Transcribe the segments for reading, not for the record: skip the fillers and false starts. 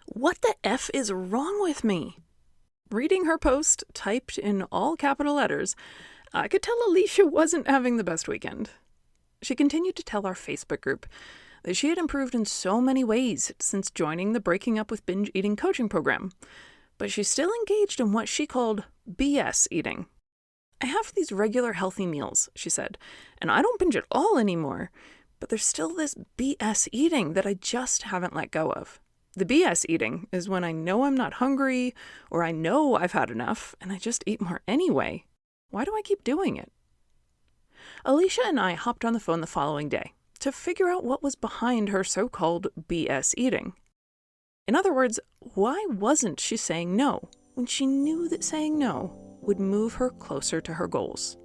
What the F is wrong with me? Reading her post, typed in all capital letters, I could tell Alicia wasn't having the best weekend. She continued to tell our Facebook group that she had improved in so many ways since joining the Breaking Up with Binge Eating coaching program, but she's still engaged in what she called BS eating. I have these regular healthy meals, she said, and I don't binge at all anymore, but there's still this BS eating that I just haven't let go of. The BS eating is when I know I'm not hungry or I know I've had enough and I just eat more anyway. Why do I keep doing it? Alicia and I hopped on the phone the following day to figure out what was behind her so-called BS eating. In other words, why wasn't she saying no when she knew that saying no would move her closer to her goals?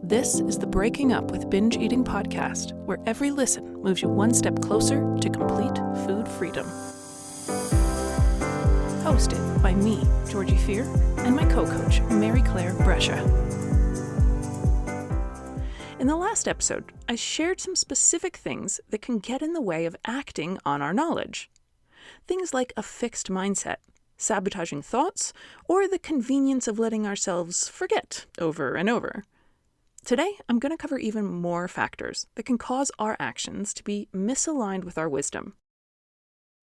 This is the Breaking Up with Binge Eating podcast, where every listen moves you one step closer to complete food freedom. Hosted by me, Georgie Fear, and my co-coach, Mary Claire Brescia. In the last episode, I shared some specific things that can get in the way of acting on our knowledge. Things like a fixed mindset, sabotaging thoughts, or the convenience of letting ourselves forget over and over. Today, I'm going to cover even more factors that can cause our actions to be misaligned with our wisdom.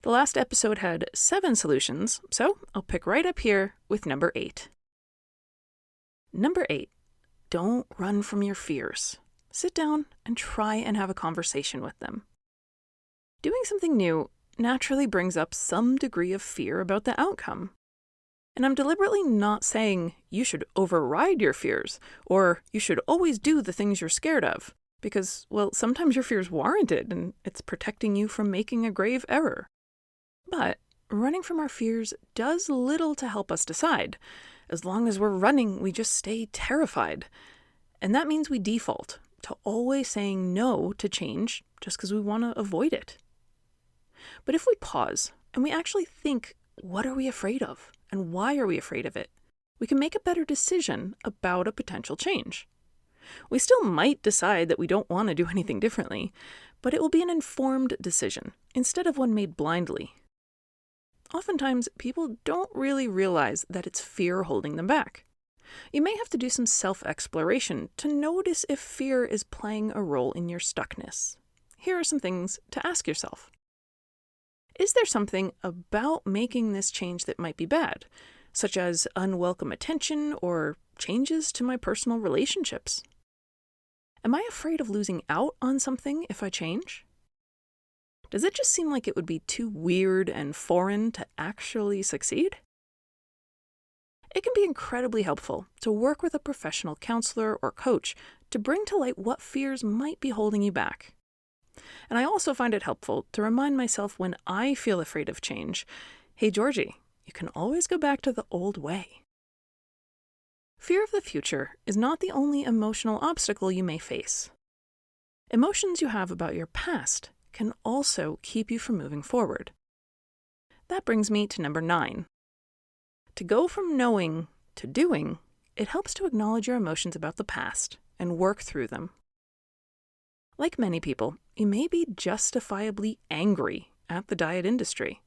The last episode had 7 solutions, so I'll pick right up here with number 8. Number 8, don't run from your fears. Sit down and try and have a conversation with them. Doing something new naturally brings up some degree of fear about the outcome. And I'm deliberately not saying you should override your fears or you should always do the things you're scared of because, well, sometimes your fear's warranted and it's protecting you from making a grave error. But running from our fears does little to help us decide. As long as we're running, we just stay terrified. And that means we default to always saying no to change just because we want to avoid it. But if we pause and we actually think, what are we afraid of? And why are we afraid of it? We can make a better decision about a potential change. We still might decide that we don't want to do anything differently, but it will be an informed decision instead of one made blindly. Oftentimes, people don't really realize that it's fear holding them back. You may have to do some self-exploration to notice if fear is playing a role in your stuckness. Here are some things to ask yourself. Is there something about making this change that might be bad, such as unwelcome attention or changes to my personal relationships? Am I afraid of losing out on something if I change? Does it just seem like it would be too weird and foreign to actually succeed? It can be incredibly helpful to work with a professional counselor or coach to bring to light what fears might be holding you back. And I also find it helpful to remind myself when I feel afraid of change, hey, Georgie, you can always go back to the old way. Fear of the future is not the only emotional obstacle you may face. Emotions you have about your past can also keep you from moving forward. That brings me to number 9. To go from knowing to doing, it helps to acknowledge your emotions about the past and work through them. Like many people, you may be justifiably angry at the diet industry.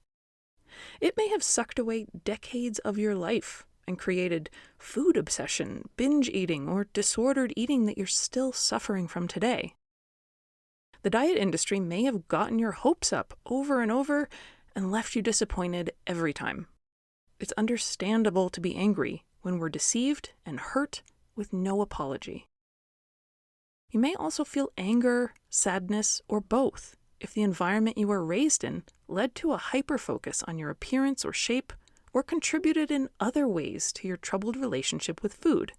It may have sucked away decades of your life and created food obsession, binge eating, or disordered eating that you're still suffering from today. The diet industry may have gotten your hopes up over and over and left you disappointed every time. It's understandable to be angry when we're deceived and hurt with no apology. You may also feel anger, sadness, or both if the environment you were raised in led to a hyper-focus on your appearance or shape or contributed in other ways to your troubled relationship with food.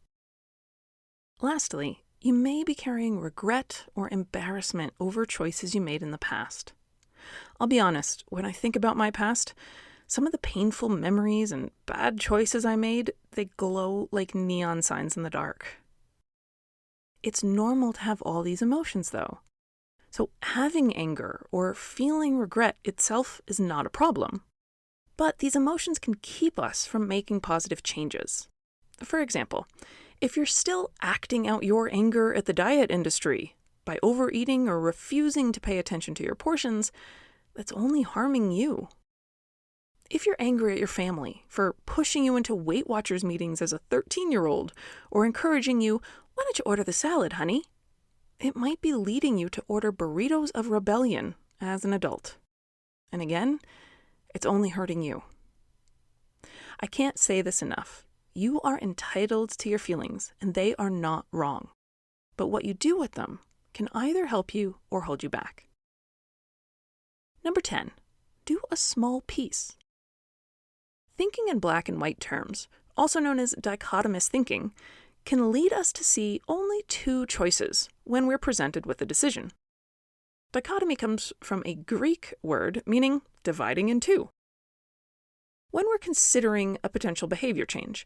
Lastly, you may be carrying regret or embarrassment over choices you made in the past. I'll be honest, when I think about my past, some of the painful memories and bad choices I made, they glow like neon signs in the dark. It's normal to have all these emotions, though. So having anger or feeling regret itself is not a problem. But these emotions can keep us from making positive changes. For example, if you're still acting out your anger at the diet industry, by overeating or refusing to pay attention to your portions, that's only harming you. If you're angry at your family for pushing you into Weight Watchers meetings as a 13-year-old or encouraging you, "Why don't you order the salad, honey?" it might be leading you to order burritos of rebellion as an adult. And again, it's only hurting you. I can't say this enough. You are entitled to your feelings, and they are not wrong. But what you do with them can either help you or hold you back. Number 10, do a small piece. Thinking in black and white terms, also known as dichotomous thinking, can lead us to see only two choices when we're presented with a decision. Dichotomy comes from a Greek word meaning dividing in two. When we're considering a potential behavior change,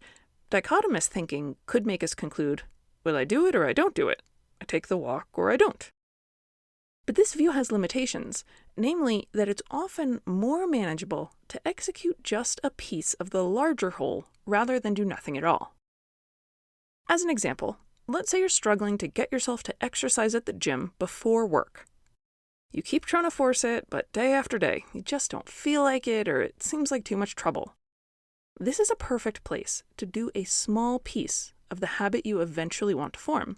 dichotomous thinking could make us conclude, will I do it or I don't do it? I take the walk or I don't. But this view has limitations, namely that it's often more manageable to execute just a piece of the larger whole rather than do nothing at all. As an example, let's say you're struggling to get yourself to exercise at the gym before work. You keep trying to force it, but day after day, you just don't feel like it or it seems like too much trouble. This is a perfect place to do a small piece of the habit you eventually want to form.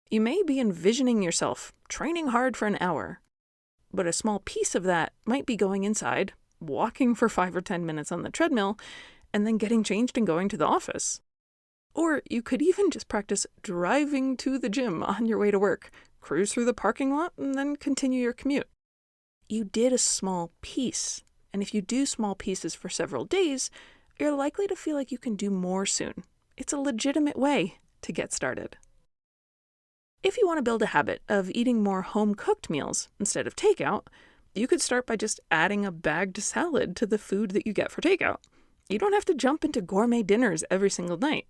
You may be envisioning yourself training hard for an hour, but a small piece of that might be going inside, walking for 5 or 10 minutes on the treadmill, and then getting changed and going to the office. Or you could even just practice driving to the gym on your way to work, cruise through the parking lot, and then continue your commute. You did a small piece, and if you do small pieces for several days, you're likely to feel like you can do more soon. It's a legitimate way to get started. If you want to build a habit of eating more home-cooked meals instead of takeout, you could start by just adding a bagged salad to the food that you get for takeout. You don't have to jump into gourmet dinners every single night.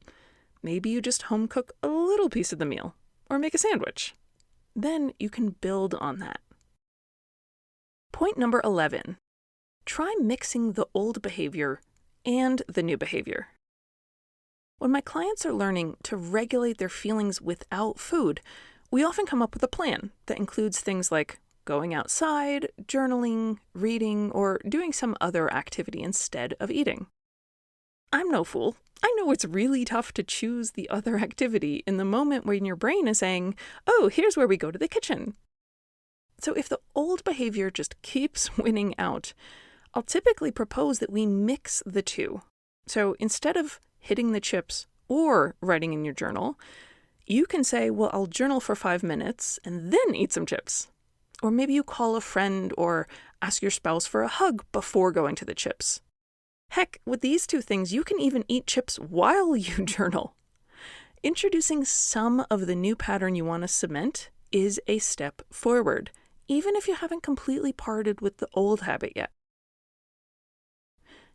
Maybe you just home cook a little piece of the meal, or make a sandwich. Then you can build on that. Point number 11. Try mixing the old behavior and the new behavior. When my clients are learning to regulate their feelings without food, we often come up with a plan that includes things like going outside, journaling, reading, or doing some other activity instead of eating. I'm no fool. I know it's really tough to choose the other activity in the moment when your brain is saying, "Oh, here's where we go to the kitchen." So if the old behavior just keeps winning out, I'll typically propose that we mix the two. So instead of hitting the chips or writing in your journal, you can say, well, I'll journal for 5 minutes and then eat some chips. Or maybe you call a friend or ask your spouse for a hug before going to the chips. Heck, with these two things, you can even eat chips while you journal. Introducing some of the new pattern you want to cement is a step forward, even if you haven't completely parted with the old habit yet.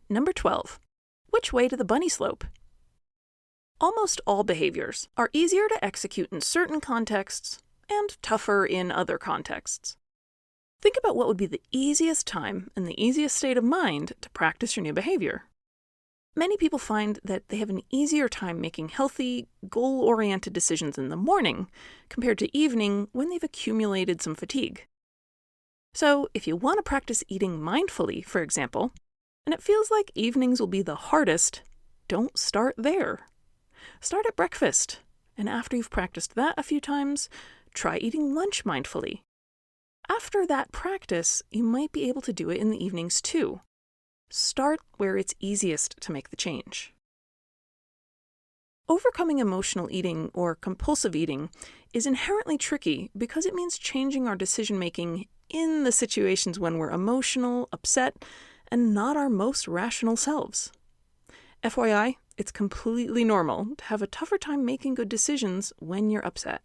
Number 12. Which way to the bunny slope? Almost all behaviors are easier to execute in certain contexts and tougher in other contexts. Think about what would be the easiest time and the easiest state of mind to practice your new behavior. Many people find that they have an easier time making healthy, goal-oriented decisions in the morning compared to evening when they've accumulated some fatigue. So if you want to practice eating mindfully, for example, and it feels like evenings will be the hardest, don't start there. Start at breakfast, and after you've practiced that a few times, try eating lunch mindfully. After that practice, you might be able to do it in the evenings too. Start where it's easiest to make the change. Overcoming emotional eating or compulsive eating is inherently tricky because it means changing our decision-making in the situations when we're emotional, upset, and not our most rational selves. FYI, it's completely normal to have a tougher time making good decisions when you're upset.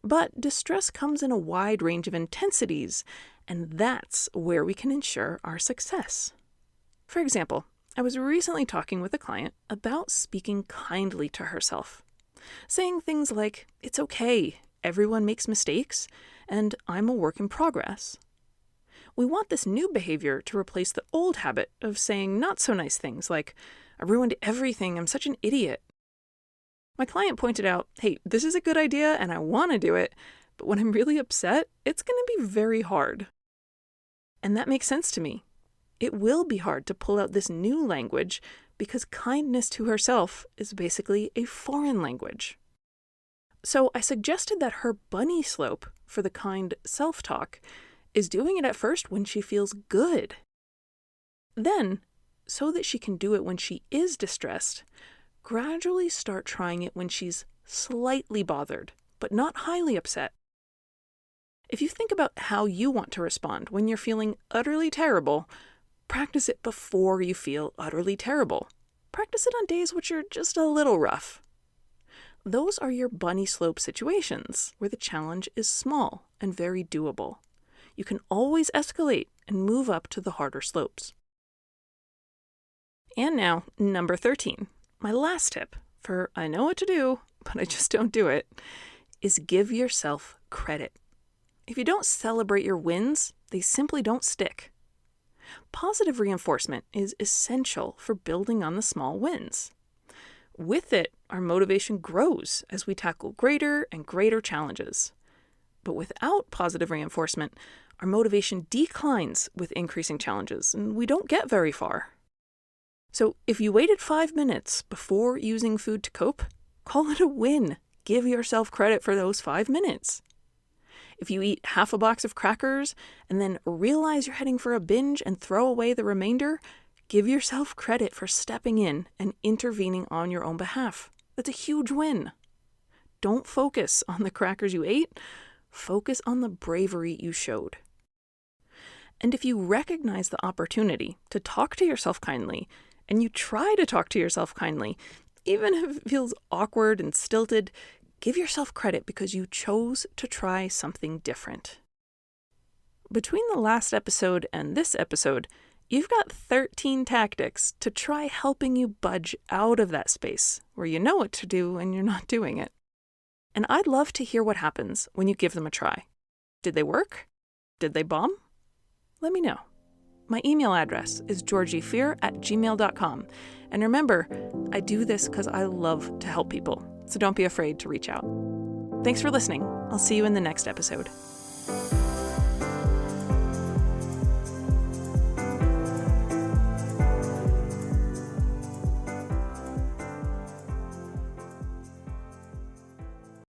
But distress comes in a wide range of intensities, and that's where we can ensure our success. For example, I was recently talking with a client about speaking kindly to herself, saying things like, "It's okay, everyone makes mistakes, and I'm a work in progress." We want this new behavior to replace the old habit of saying not so nice things like, "I ruined everything, I'm such an idiot." My client pointed out, hey, this is a good idea and I want to do it, but when I'm really upset, it's going to be very hard. And that makes sense to me. It will be hard to pull out this new language because kindness to herself is basically a foreign language. So I suggested that her bunny slope for the kind self-talk is doing it at first when she feels good. Then, so that she can do it when she is distressed, gradually start trying it when she's slightly bothered, but not highly upset. If you think about how you want to respond when you're feeling utterly terrible, practice it before you feel utterly terrible. Practice it on days which are just a little rough. Those are your bunny slope situations where the challenge is small and very doable. You can always escalate and move up to the harder slopes. And now, number 13, my last tip for I know what to do, but I just don't do it, is give yourself credit. If you don't celebrate your wins, they simply don't stick. Positive reinforcement is essential for building on the small wins. With it, our motivation grows as we tackle greater and greater challenges. But without positive reinforcement, our motivation declines with increasing challenges, and we don't get very far. So if you waited 5 minutes before using food to cope, call it a win. Give yourself credit for those 5 minutes. If you eat half a box of crackers and then realize you're heading for a binge and throw away the remainder, give yourself credit for stepping in and intervening on your own behalf. That's a huge win. Don't focus on the crackers you ate. Focus on the bravery you showed. And if you recognize the opportunity to talk to yourself kindly, and you try to talk to yourself kindly, even if it feels awkward and stilted, give yourself credit because you chose to try something different. Between the last episode and this episode, you've got 13 tactics to try helping you budge out of that space where you know what to do and you're not doing it. And I'd love to hear what happens when you give them a try. Did they work? Did they bomb? Let me know. My email address is georgiefear@gmail.com. And remember, I do this because I love to help people, so don't be afraid to reach out. Thanks for listening. I'll see you in the next episode.